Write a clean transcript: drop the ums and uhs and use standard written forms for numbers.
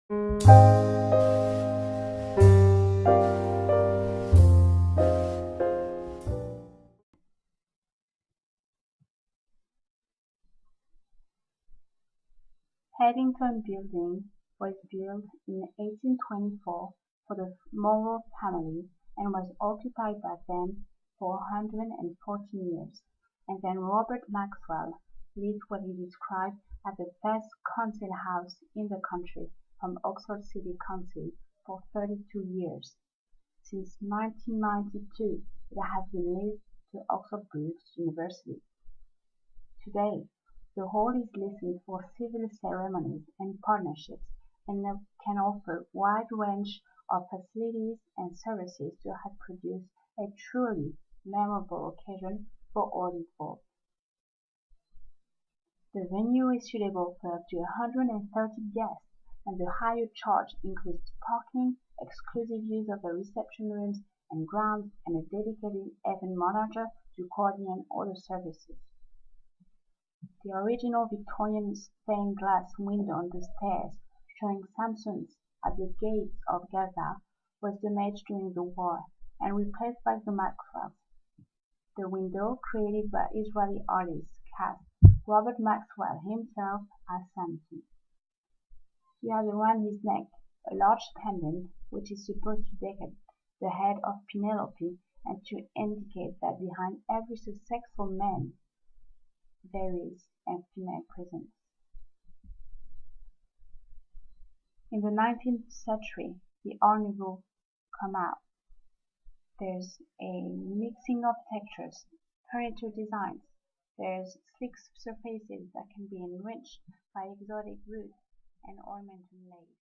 Paddington Building was built in 1824 for the Morrow family and was occupied by them for 114 years, and then Robert Maxwell lived what he described as the best council house in the country from Oxford City Council for 32 years. Since 1992, it has been leased to Oxford Brookes University. Today, the hall is licensed for civil ceremonies and partnerships and can offer a wide range of facilities and services to help produce a truly memorable occasion for all involved. The venue is suitable for up to 130 guests, and the higher charge includes parking, exclusive use of the reception rooms and grounds, and a dedicated event manager to coordinate all the services. The original Victorian stained glass window on the stairs showing Samsons at the gates of Gaza was damaged during the war and replaced by the Maxwells. The window, created by Israeli artist, cast Robert Maxwell himself as Samson. He has around his neck a large pendant which is supposed to decorate the head of Penelope and to indicate that behind every successful man there is a female presence. In the 19th century, the Art Nouveau came out. There's a mixing of textures, furniture designs. There's sleek surfaces that can be enriched by exotic wood and ornamental lace.